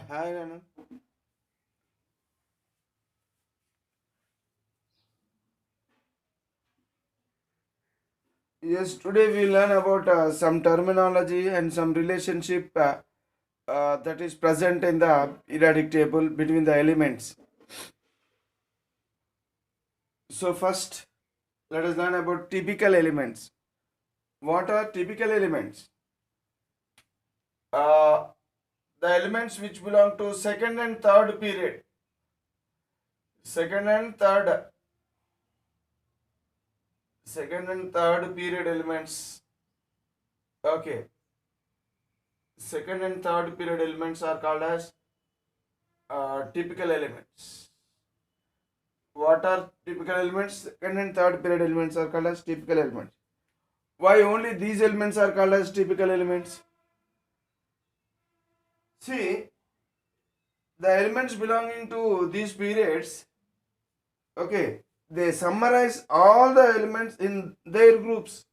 Hi, Anand. Yes, today we learn about some terminology and some relationship that is present in the periodic table between the elements. So first, let us learn about typical elements. What are typical elements? Uh, the elements which belong to second and third period. Second and third, second and third period elements. Okay, second and third period elements are called as typical elements. What are typical elements? Second and third period elements are called as typical elements. Why only these elements are called as typical elements? See, the elements belonging to these periods, okay, they summarize all the elements in their groups.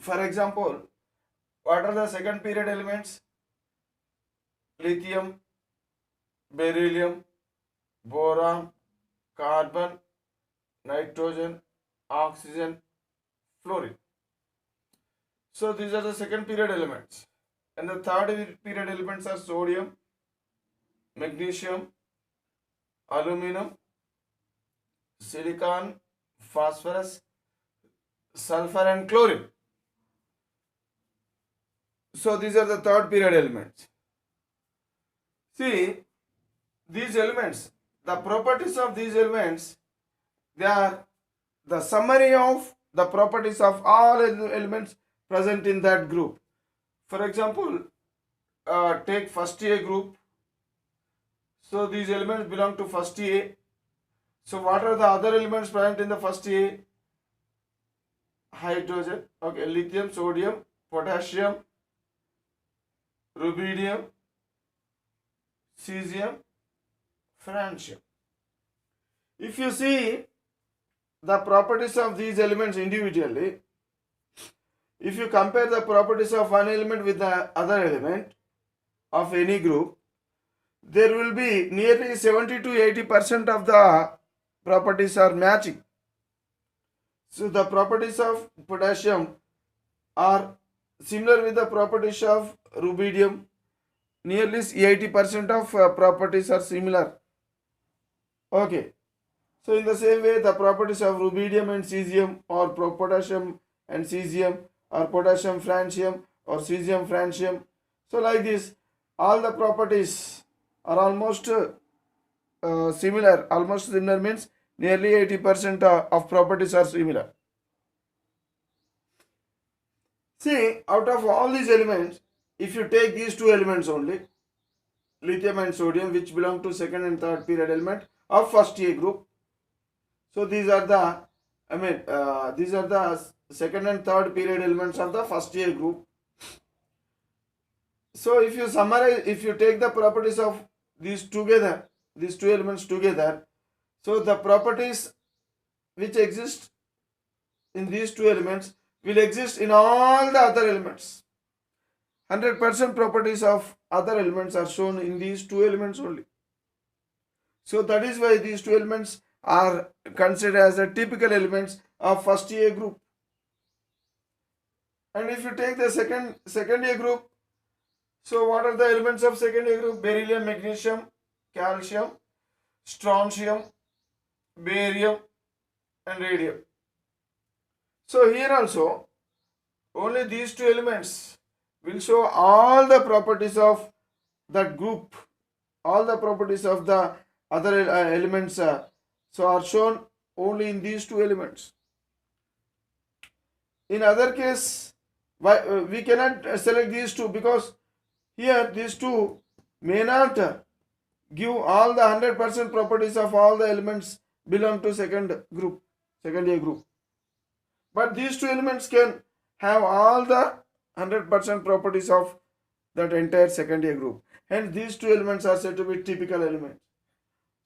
For example, what are the second period elements? Lithium, beryllium, boron, carbon, nitrogen, oxygen, fluorine. So these are the second period elements. And the third period elements are sodium, magnesium, aluminum, silicon, phosphorus, sulfur, and chlorine. So these are the third period elements. See, these elements, the properties of these elements, they are the summary of the properties of all elements present in that group. For example, take first A group. So these elements belong to first A. So what are the other elements present in the first A? Hydrogen, okay, lithium, sodium, potassium, rubidium, cesium, francium. If you see the properties of these elements individually, if you compare the properties of one element with the other element of any group, there will be nearly 70 to 80% of the properties are matching. So the properties of potassium are similar with the properties of rubidium. Nearly 80% of properties are similar. Okay. So in the same way, the properties of rubidium and cesium, or potassium and cesium, or potassium francium, or cesium francium. So like this, all the properties are almost similar. Almost similar means nearly 80% of properties are similar. See, out of all these elements, if you take these two elements only, lithium and sodium, which belong to second and third period element of first A group. So these are the, these are the second and third period elements of the first A group. So if you summarize, if you take the properties of these together, these two elements together, so the properties which exist in these two elements will exist in all the other elements. 100% properties of other elements are shown in these two elements only. So that is why these two elements are considered as the typical elements of first A group. And if you take the second A group, so what are the elements of second A group? Beryllium, magnesium, calcium, strontium, barium, and radium. So here also only these two elements will show all the properties of that group, all the properties of the other elements so are shown only in these two elements. In other case, why we cannot select these two, because here these two may not give all the 100% properties of all the elements belong to second group, second A group. But these two elements can have all the 100% properties of that entire second A group. Hence these two elements are said to be typical elements.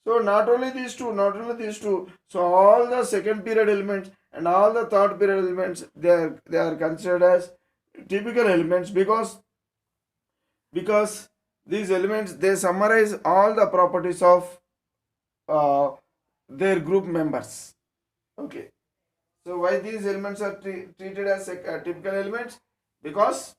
So not only these two, not only these two, so all the second period elements and all the third period elements, they are considered as typical elements, because these elements, they summarize all the properties of their group members. Okay. So why these elements are treated as typical elements? Because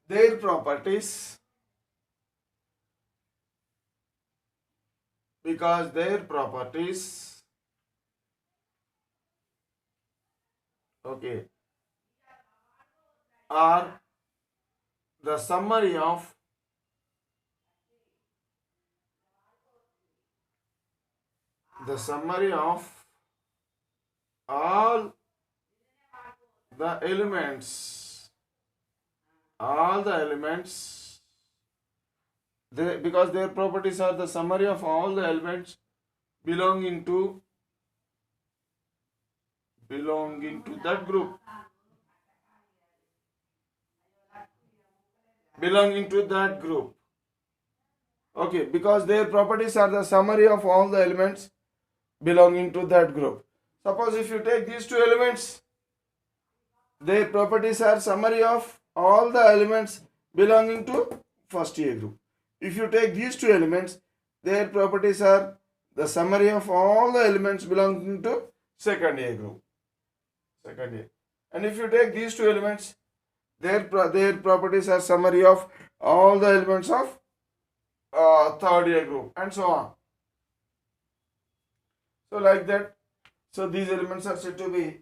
their properties, okay, are the summary of all the elements, because their properties are the summary of all the elements belonging to that group, okay, because their properties are the summary of all the elements belonging to that group. Suppose if you take these two elements, their properties are summary of all the elements belonging to first A group. If you take these two elements, their properties are the summary of all the elements belonging to second A group. And if you take these two elements, their properties are summary of all the elements of third A group, and so on. So like that. So these elements are said to be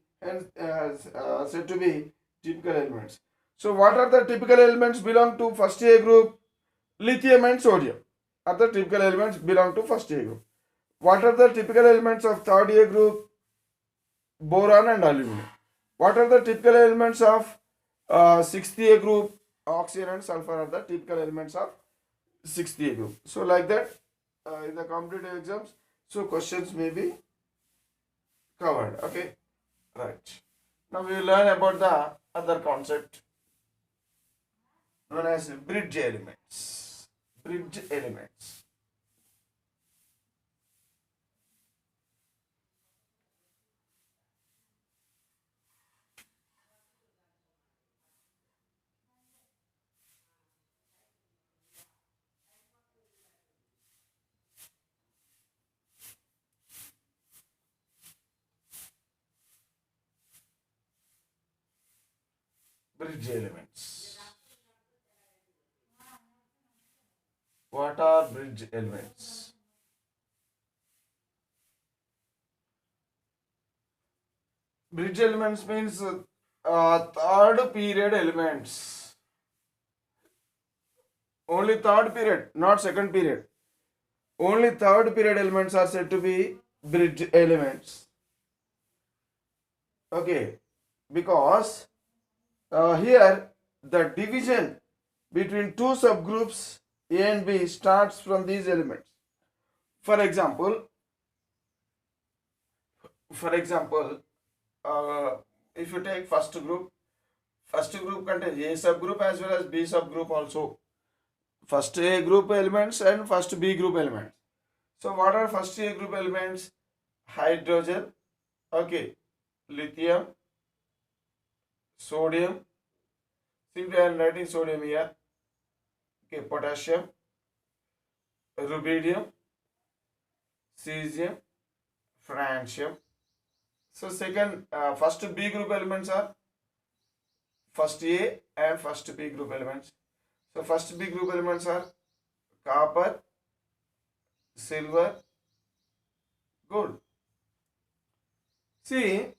typical elements. So what are the typical elements belong to first A group? Lithium and sodium are the typical elements belong to first A group. What are the typical elements of third A group? Boron and aluminum. What are the typical elements of sixth A group? Oxygen and sulfur are the typical elements of sixth A group. So like that, in the competitive exams, so questions may be covered. Okay, right. Now we will learn about the other concept known as bridge elements. Bridge elements. Bridge elements. What are bridge elements? Bridge elements means third period elements. Only third period, not second period. Only third period elements are said to be bridge elements. Okay, because here the division between two subgroups A and B starts from these elements. For example, if you take first group contains A subgroup as well as B subgroup also. First A group elements and first B group elements. So what are first A group elements? Hydrogen, okay, lithium, sodium, simply I am writing sodium here, okay, potassium, rubidium, cesium, francium. So first B group elements are first A and first B group elements. So first B group elements are copper, silver, gold. See,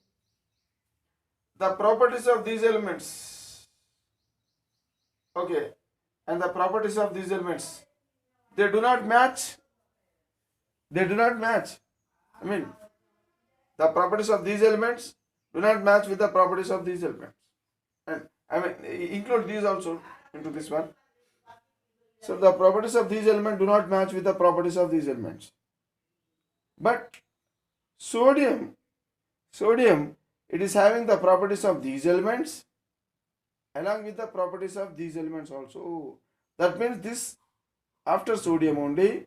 the properties of these elements, okay, and the properties of these elements, they do not match. I mean, the properties of these elements do not match with the properties of these elements. And I mean, include these also into this one. So the properties of these elements do not match with the properties of these elements. But sodium, it is having the properties of these elements along with the properties of these elements also. That means this after sodium only,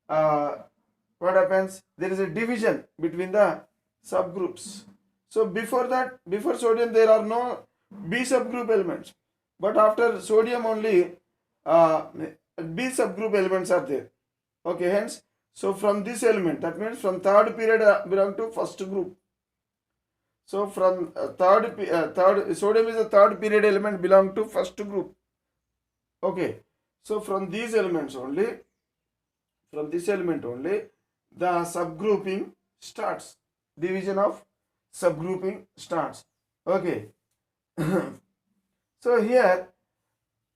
what happens? There is a division between the subgroups. So before that, before sodium, there are no B subgroup elements, but after sodium only B subgroup elements are there. Okay, hence, so from this element, that means from third period belong to first group. So from third sodium is a third period element belong to first group. Okay, so from these elements only, from this element only, the subgrouping starts. Division of subgrouping starts. Okay. So here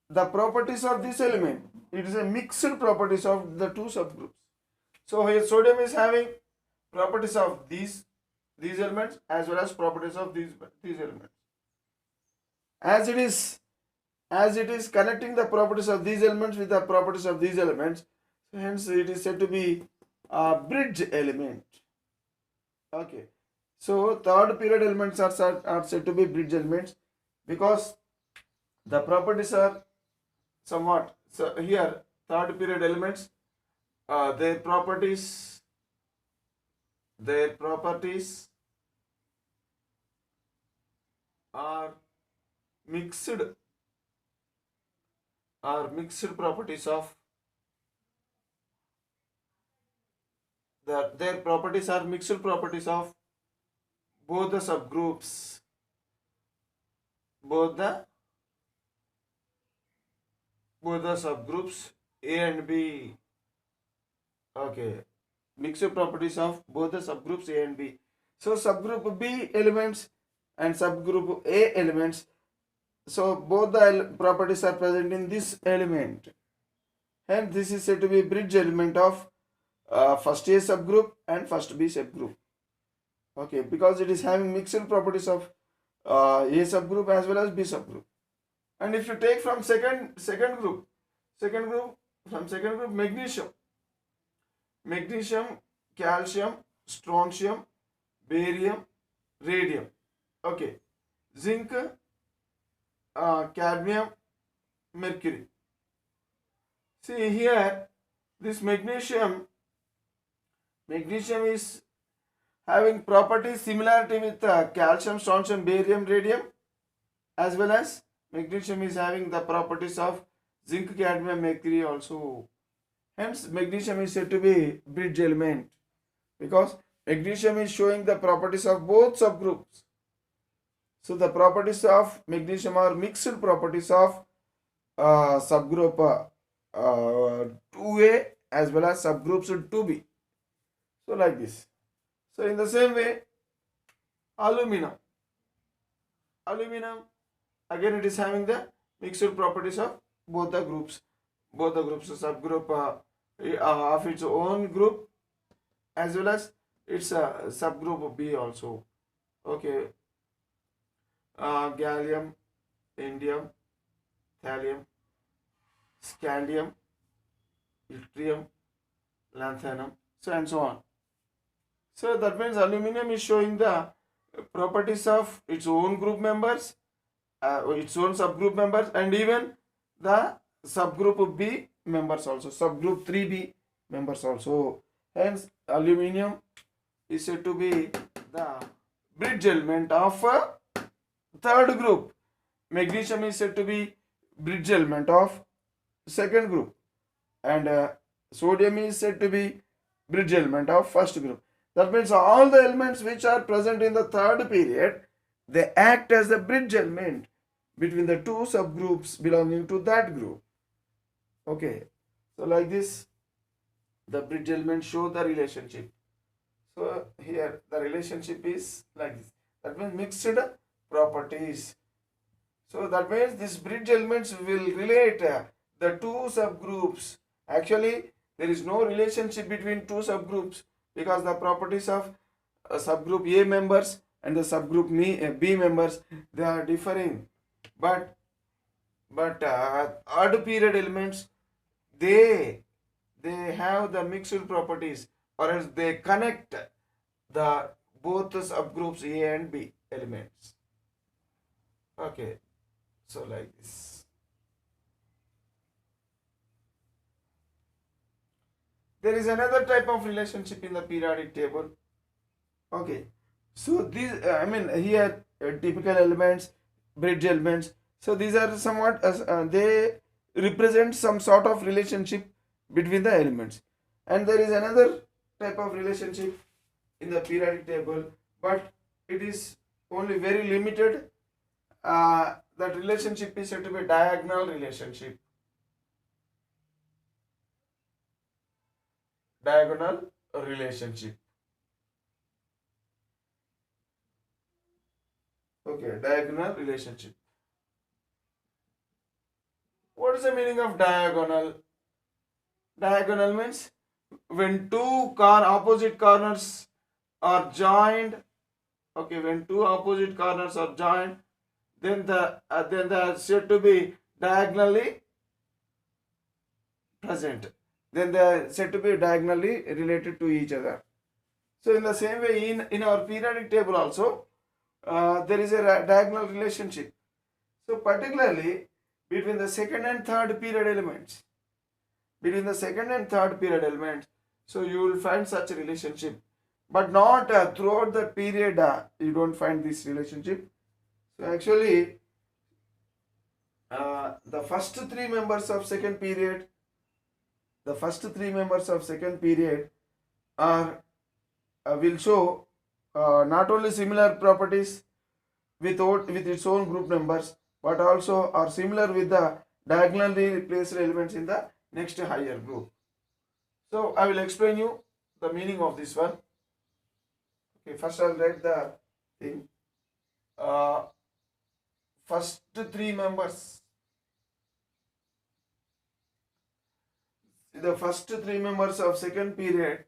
the properties of this element, it is a mixed properties of the two subgroups. So here sodium is having properties of these elements as well as properties of these elements. As it is connecting the properties of these elements with the properties of these elements, so hence it is said to be a bridge element. Okay, so third period elements are said to be bridge elements because the properties are somewhat. So here third period elements, their properties are mixed properties of their properties are mixed properties of both the subgroups, both the subgroups A and B. Okay, mixed properties of both the subgroups A and B. So subgroup B elements and subgroup A elements, so both the properties are present in this element, and this is said to be bridge element of first A subgroup and first B subgroup. Okay, because it is having mixed properties of A subgroup as well as B subgroup. And if you take from second group, magnesium, calcium, strontium, barium, radium. Okay, zinc, cadmium, mercury. See here, this magnesium is having properties similarity with calcium, strontium, barium, radium, as well as magnesium is having the properties of zinc, cadmium, mercury also. Hence, magnesium is said to be bridge element because magnesium is showing the properties of both subgroups. So the properties of magnesium are mixed properties of subgroup 2A as well as subgroups 2B. So like this. So in the same way, aluminum again it is having the mixed properties of both the groups, subgroup of its own group as well as its subgroup B also. Okay, gallium, indium, thallium, scandium, yttrium, lanthanum, so and so on. So that means aluminum is showing the properties of its own group members, its own subgroup members, and even the subgroup B members also, subgroup 3B members also. Hence, aluminum is said to be the bridge element of third group. Magnesium is said to be bridge element of second group, and sodium is said to be bridge element of first group. That means all the elements which are present in the third period, they act as the bridge element between the two subgroups belonging to that group. Okay, so like this, the bridge elements show the relationship. So here the relationship is like this. That means mixed properties. So that means these bridge elements will relate the two subgroups. Actually, there is no relationship between two subgroups because the properties of subgroup A members and the subgroup B members, they are differing. But odd period elements, they have the mixed properties, or else they connect the both the subgroups A and B elements. Okay, so like this. There is another type of relationship in the periodic table. Okay, So these, I mean, here typical elements, bridge elements. So these are somewhat they represent some sort of relationship between the elements. And there is another type of relationship in the periodic table, but it is only very limited. That relationship is said to be diagonal relationship. Diagonal relationship. Okay, diagonal relationship. What is the meaning of diagonal? Diagonal means when opposite corners are joined. Okay, when two opposite corners are joined, then they are said to be diagonally present. Then they are said to be diagonally related to each other. So in the same way, in our periodic table also, there is a diagonal relationship. So particularly between the second and third period elements, so you will find such a relationship, but not throughout the period. You don't find this relationship. So actually, the first three members of second period, are will show not only similar properties with its own group numbers, but also are similar with the diagonally placed elements in the next higher group. So I will explain you the meaning of this one. Okay, first I'll write the thing. First three members. The first three members of second period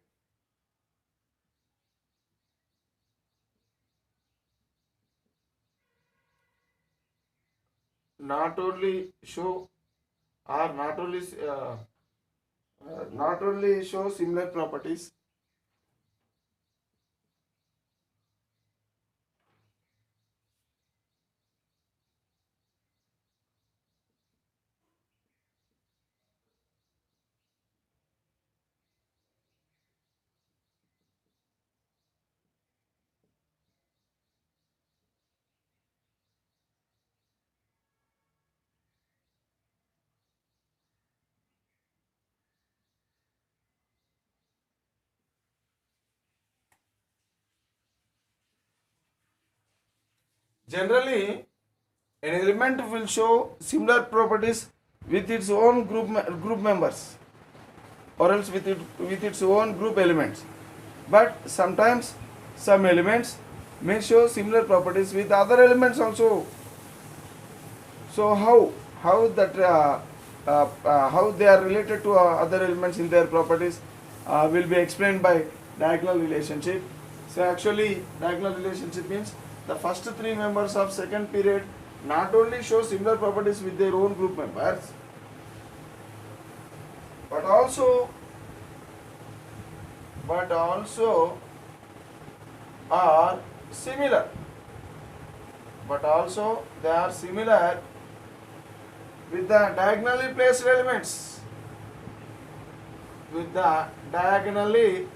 not only show or not only show similar properties, generally an element will show similar properties with its own group members, or else with its own group elements. But sometimes some elements may show similar properties with other elements also. So how they are related to other elements in their properties will be explained by diagonal relationship. So actually, diagonal relationship means the first three members of second period not only show similar properties with their own group members, but also are similar. But also they are similar with the diagonally placed elements. With the diagonally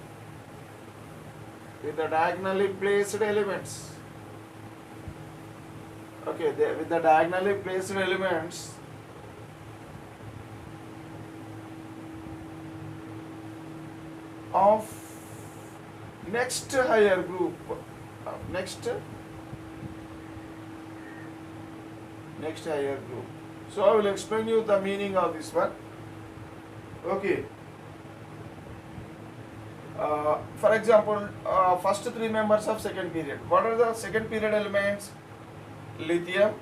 placed elements. Okay, with the diagonally placed elements of next higher group, next higher group. So I will explain you the meaning of this one. Okay. For example, first three members of second period. What are the second period elements? Lithium,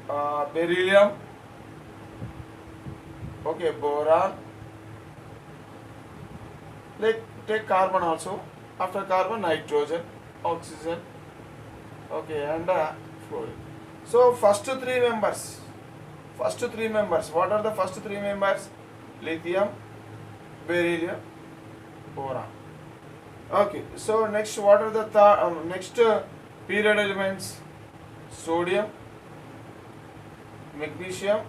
beryllium, okay, boron. Like take carbon also. After carbon, nitrogen, oxygen, okay, and fluorine. So first three members. What are the first three members? Lithium, beryllium, boron. Okay. So next, what are the next period elements? Sodium, magnesium,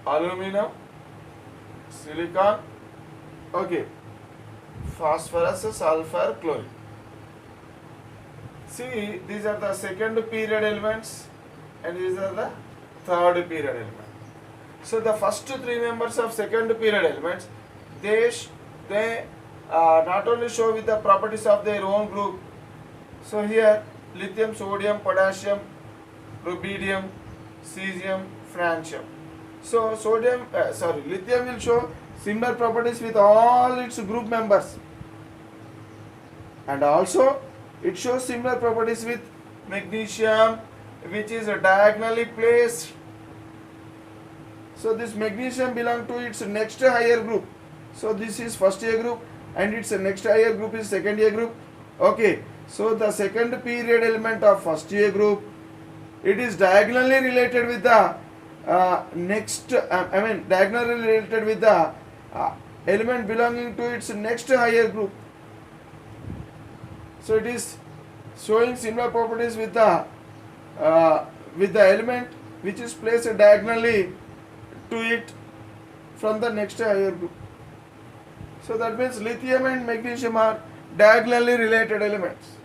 aluminum, silicon, okay, phosphorus, sulfur, chlorine. See, these are the second period elements and these are the third period element. So the first three members of second period elements, they not only show with the properties of their own group. So here lithium, sodium, potassium, rubidium, cesium, francium. So lithium will show similar properties with all its group members, and also it shows similar properties with magnesium, which is diagonally placed. So this magnesium belongs to its next higher group. So this is first year group and its next higher group is second year group. Okay, so the second period element of first year group, it is diagonally related with the diagonally related with the element belonging to its next higher group. So it is showing similar properties with the element which is placed diagonally to it from the next higher group. So that means lithium and magnesium are diagonally related elements,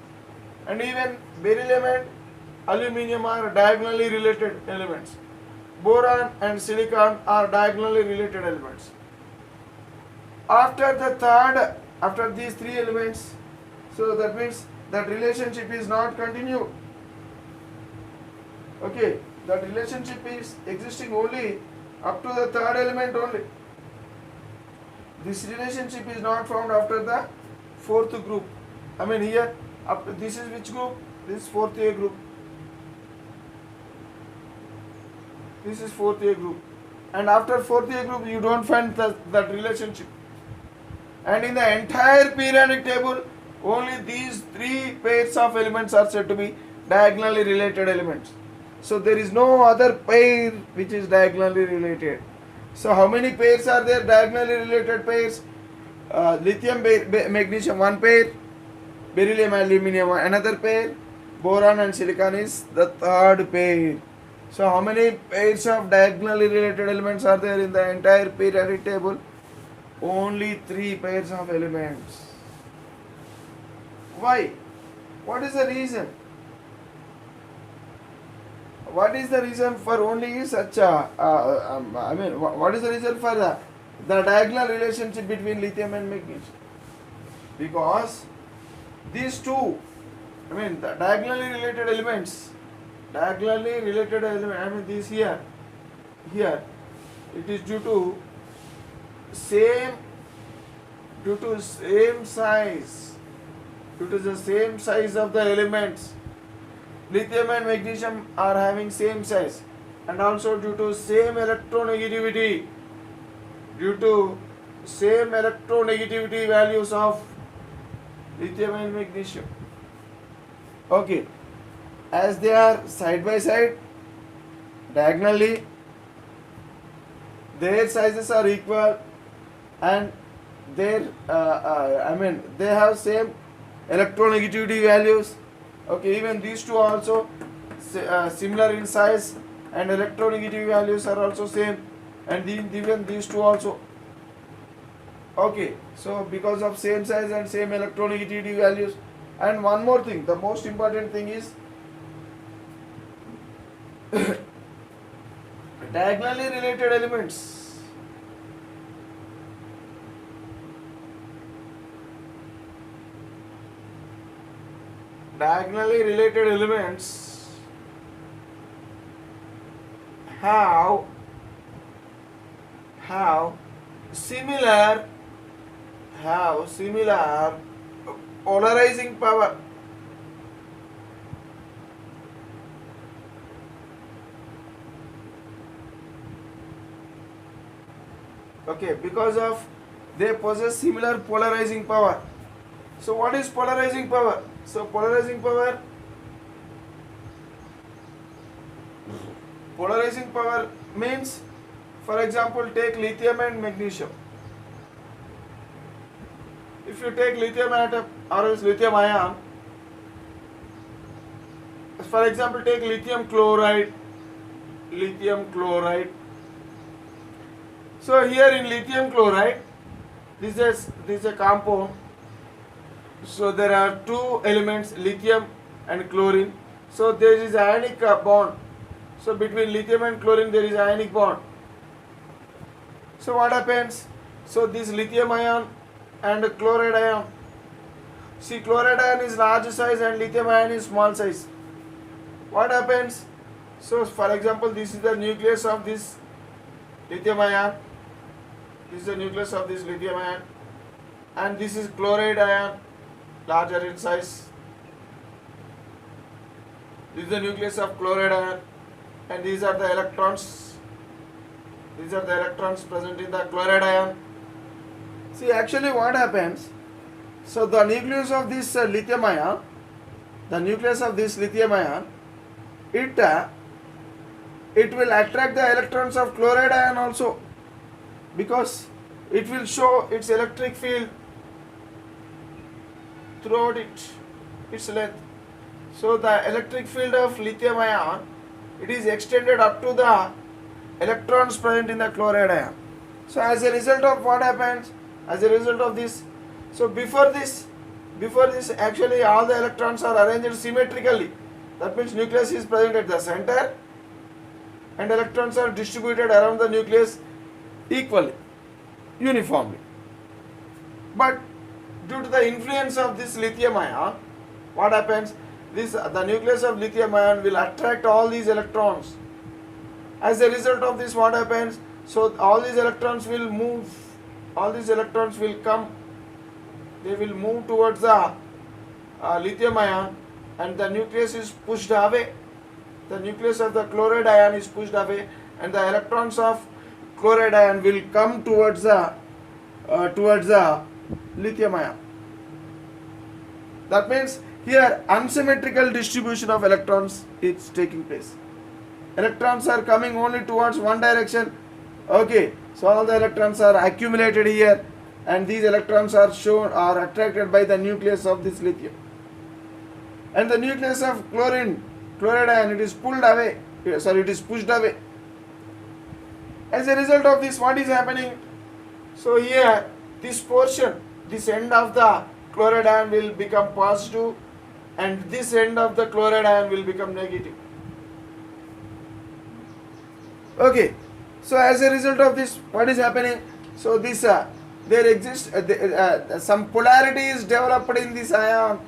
and even beryllium and aluminium are diagonally related elements. Boron and silicon are diagonally related elements. After these three elements, so that means that relationship is not continued. Okay, that relationship is existing only up to the third element only. This relationship is not found after the fourth group. Here, this is which group? This is fourth A group. This is fourth A group. And after fourth A group, you don't find that relationship. And in the entire periodic table, only these three pairs of elements are said to be diagonally related elements. So there is no other pair which is diagonally related. So how many pairs are there, diagonally related pairs? Lithium, magnesium, one pair. Beryllium, aluminium, another pair. Boron and silicon is the third pair. So how many pairs of diagonally related elements are there in the entire periodic table? Only three pairs of elements. Why? What is the reason? What is the reason for only such a, what is the reason for the diagonal relationship between lithium and magnesium? Because these two, the diagonally related elements, these here, it is due to same size, due to the same size of the elements. Lithium and magnesium are having same size, and also due to same electronegativity, values of lithium and magnesium. Okay, as they are side by side, diagonally, their sizes are equal, and they have same electronegativity values. Okay, even these two are also similar in size, and electronegativity values are also same, and even these two also. Okay, so because of same size and same electronegativity values, and one more thing, the most important thing is diagonally related elements. Diagonally related elements have similar polarizing power. Okay, because of they possess similar polarizing power. So what is polarizing power? So polarizing power means, for example, take lithium and magnesium. If you take lithium atom or else lithium ion, for example, take lithium chloride. So here in lithium chloride, this is a compound. So there are two elements, lithium and chlorine. So there is ionic bond. So between lithium and chlorine there is ionic bond. So what happens? So this lithium ion and chloride ion. See, chloride ion is large size and lithium ion is small size. What happens? So for example, this is the nucleus of this lithium ion. This is the nucleus of this lithium ion, and this is chloride ion, larger in size. This is the nucleus of chloride ion, and these are the electrons. These are the electrons present in the chloride ion. See, actually what happens? So the nucleus of this lithium ion, it will attract the electrons of chloride ion also, because it will show its electric field throughout its length. So the electric field of lithium ion, it is extended up to the electrons present in the chloride ion. So as a result of what happens? As a result of this, so before this actually all the electrons are arranged symmetrically. That means nucleus is present at the center and electrons are distributed around the nucleus equally, uniformly. But due to the influence of this lithium ion, what happens? The nucleus of lithium ion will attract all these electrons. As a result of this, what happens? So all these electrons will move. All these electrons will come. They will move towards the lithium ion, and the nucleus is pushed away. The nucleus of the chloride ion is pushed away, and the electrons of chloride ion will come towards the lithium ion. That means here unsymmetrical distribution of electrons is taking place. Electrons are coming only towards one direction. Okay, so all the electrons are accumulated here, and these electrons are attracted by the nucleus of this lithium. And the nucleus of chloride ion, it is pulled away. It is pushed away. As a result of this, what is happening? So here, this portion, this end of the chloride ion will become positive, and this end of the chloride ion will become negative. Okay, so as a result of this, what is happening? So this there exists some polarity is developed in this ion.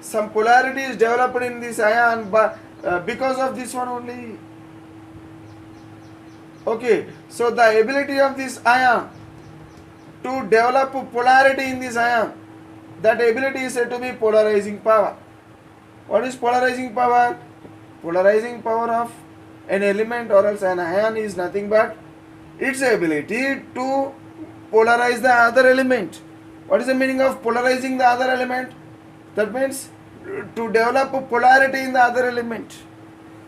Some polarity is developed in this ion, but because of this one only. Okay, so the ability of this ion to develop polarity in this ion, that ability is said to be polarizing power. What is polarizing power? Polarizing power of an element or else an ion is nothing but its ability to polarize the other element. What is the meaning of polarizing the other element? That means to develop polarity in the other element.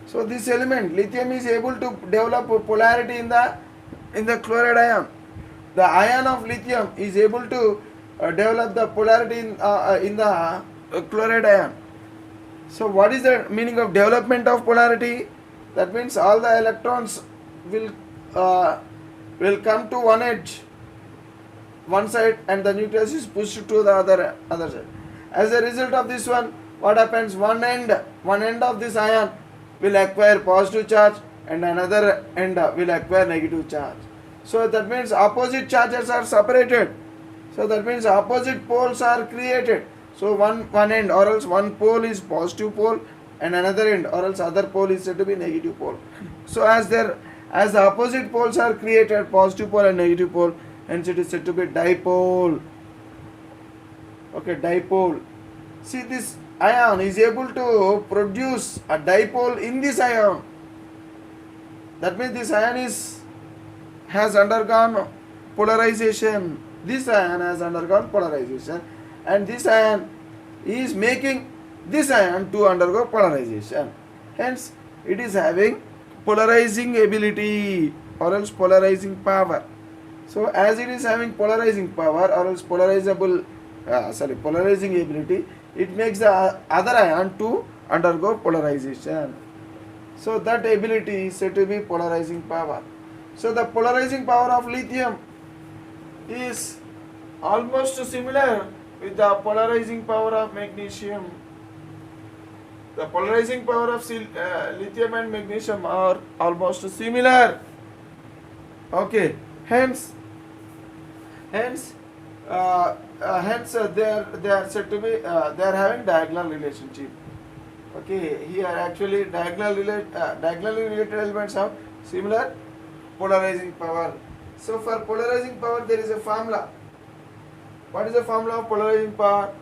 So this element, lithium, is able to develop polarity in the chloride ion. The ion of lithium is able to develop the polarity in the chloride ion. So what is the meaning of development of polarity? That means all the electrons will come to one edge, one side, and the nucleus is pushed to the other side. As a result of this one, what happens? One end of this ion will acquire positive charge, and another end will acquire negative charge. So that means opposite charges are separated. So that means opposite poles are created. So one end or else one pole is positive pole, and another end or else other pole is said to be negative pole. So as the opposite poles are created, positive pole and negative pole, hence it is said to be dipole. Okay, dipole. See, this ion is able to produce a dipole in this ion. That means this ion has undergone polarization. This ion has undergone polarization, and this ion is making this ion to undergo polarization. Hence, it is having polarizing ability or else polarizing power. So, as it is having polarizing power or else polarizing ability, it makes the other ion to undergo polarization. So, that ability is said to be polarizing power. So, the polarizing power of lithium is almost similar with the polarizing power of magnesium. The polarizing power of lithium and magnesium are almost similar. Okay, hence, they are said to be they are having diagonal relationship. Okay, here actually diagonally related elements have similar polarizing power. So for polarizing power there is a formula. What is the formula of polarizing power?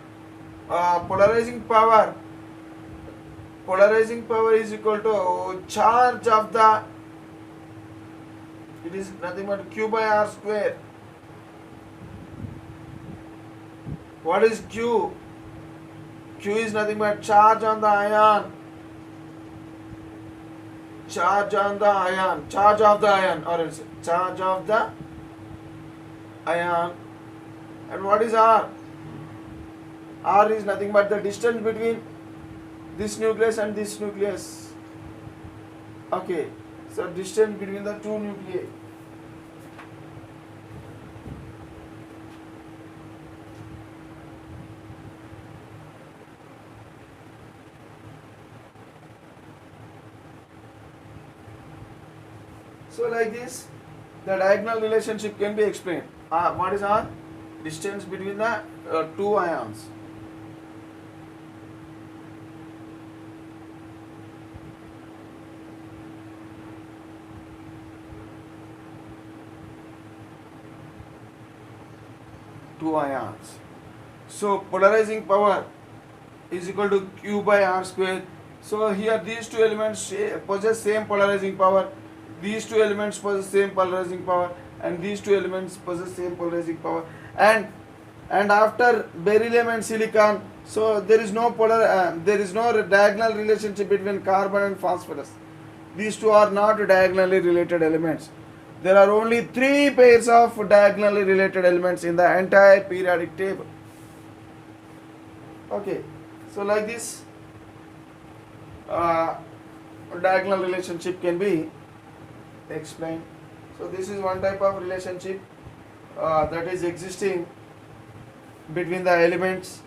Polarizing power is equal to charge of the, it is nothing but Q by R square. What is Q? Q is nothing but charge on the ion. Charge of the ion, or else charge of the ion. And what is R? R is nothing but the distance between this nucleus and this nucleus. Okay, so distance between the two nuclei. So like this, the diagonal relationship can be explained. What is R? Distance between the two ions. Two ions. So polarizing power is equal to Q by R square. So here these two elements possess same polarizing power. These two elements possess same polarizing power, and these two elements possess same polarizing power. And after beryllium and silicon, so there is no diagonal relationship between carbon and phosphorus. These two are not diagonally related elements. There are only 3 pairs of diagonally related elements in the entire periodic table. Okay, so like this, diagonal relationship can be explained. So this is one type of relationship that is existing between the elements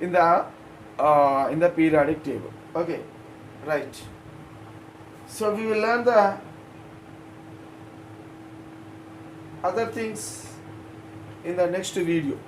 in the periodic table. Okay, right. So we will learn the other things in the next video.